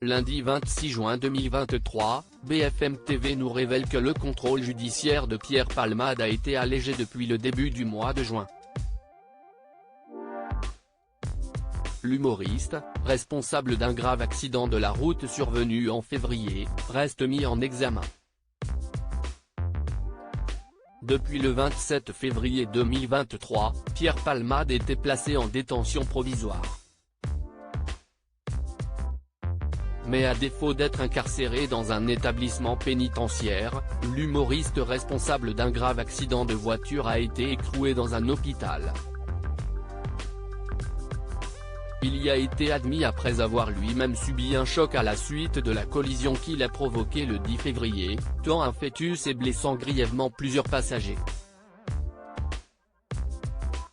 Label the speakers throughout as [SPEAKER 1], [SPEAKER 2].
[SPEAKER 1] Lundi 26 juin 2023, BFM TV nous révèle que le contrôle judiciaire de Pierre Palmade a été allégé depuis le début du mois de juin. L'humoriste, responsable d'un grave accident de la route survenu en février, reste mis en examen. Depuis le 27 février 2023, Pierre Palmade était placé en détention provisoire. Mais à défaut d'être incarcéré dans un établissement pénitentiaire, l'humoriste responsable d'un grave accident de voiture a été écroué dans un hôpital. Il y a été admis après avoir lui-même subi un choc à la suite de la collision qu'il a provoquée le 10 février, tuant un fœtus et blessant grièvement plusieurs passagers.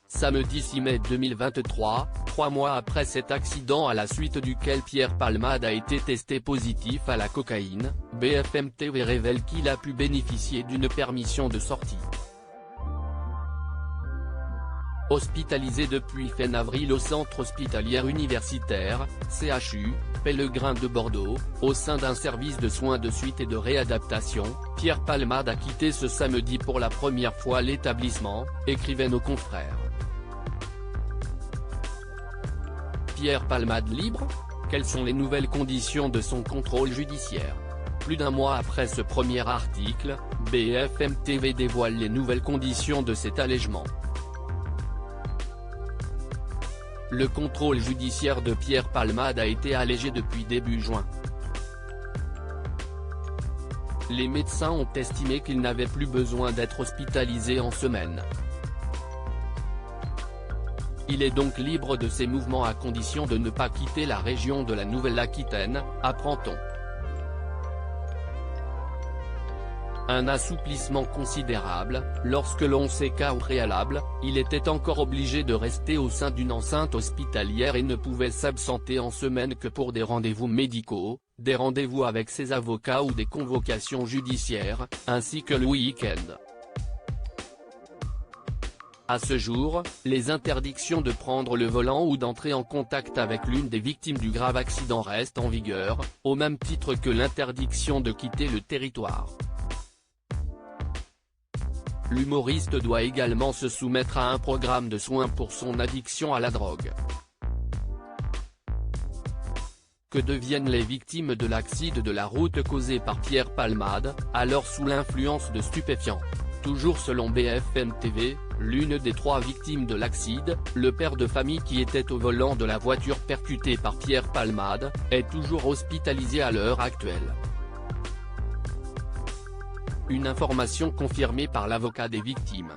[SPEAKER 1] Samedi 6 mai 2023, 3 mois après cet accident à la suite duquel Pierre Palmade a été testé positif à la cocaïne, BFM TV révèle qu'il a pu bénéficier d'une permission de sortie. Hospitalisé depuis fin avril au centre hospitalier universitaire, CHU, Pellegrin de Bordeaux, au sein d'un service de soins de suite et de réadaptation, Pierre Palmade a quitté ce samedi pour la première fois l'établissement, écrivaient nos confrères. Pierre Palmade libre ? Quelles sont les nouvelles conditions de son contrôle judiciaire ? Plus d'un mois après ce premier article, BFM TV dévoile les nouvelles conditions de cet allègement. Le contrôle judiciaire de Pierre Palmade a été allégé depuis début juin. Les médecins ont estimé qu'il n'avait plus besoin d'être hospitalisé en semaine. Il est donc libre de ses mouvements à condition de ne pas quitter la région de la Nouvelle-Aquitaine, apprend-on. Un assouplissement considérable, lorsque l'on sait qu'au préalable, il était encore obligé de rester au sein d'une enceinte hospitalière et ne pouvait s'absenter en semaine que pour des rendez-vous médicaux, des rendez-vous avec ses avocats ou des convocations judiciaires, ainsi que le week-end. À ce jour, les interdictions de prendre le volant ou d'entrer en contact avec l'une des victimes du grave accident restent en vigueur, au même titre que l'interdiction de quitter le territoire. L'humoriste doit également se soumettre à un programme de soins pour son addiction à la drogue. Que deviennent les victimes de l'accident de la route causé par Pierre Palmade, alors sous l'influence de stupéfiants? Toujours selon BFM TV, l'une des 3 victimes de l'accident, le père de famille qui était au volant de la voiture percutée par Pierre Palmade, est toujours hospitalisé à l'heure actuelle. Une information confirmée par l'avocat des victimes.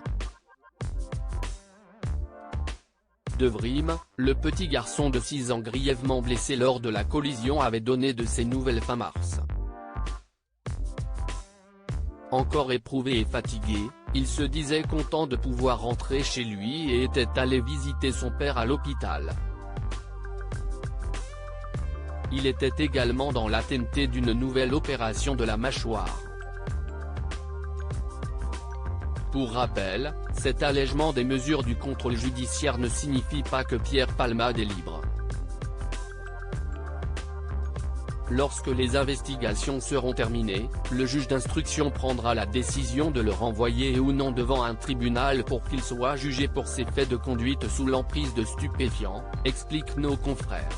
[SPEAKER 1] De Vrim, le petit garçon de 6 ans grièvement blessé lors de la collision avait donné de ses nouvelles fin mars. Encore éprouvé et fatigué, il se disait content de pouvoir rentrer chez lui et était allé visiter son père à l'hôpital. Il était également dans l'attente d'une nouvelle opération de la mâchoire. Pour rappel, cet allègement des mesures du contrôle judiciaire ne signifie pas que Pierre Palmade est libre. Lorsque les investigations seront terminées, le juge d'instruction prendra la décision de le renvoyer ou non devant un tribunal pour qu'il soit jugé pour ses faits de conduite sous l'emprise de stupéfiants, expliquent nos confrères.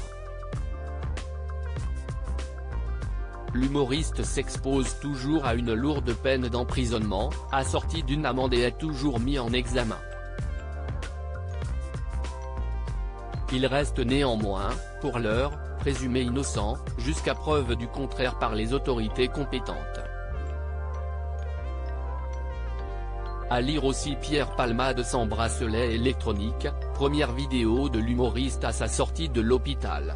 [SPEAKER 1] L'humoriste s'expose toujours à une lourde peine d'emprisonnement, assortie d'une amende et est toujours mis en examen. Il reste néanmoins, pour l'heure, présumé innocent, jusqu'à preuve du contraire par les autorités compétentes. À lire aussi Pierre Palmade sans bracelet électronique, première vidéo de l'humoriste à sa sortie de l'hôpital.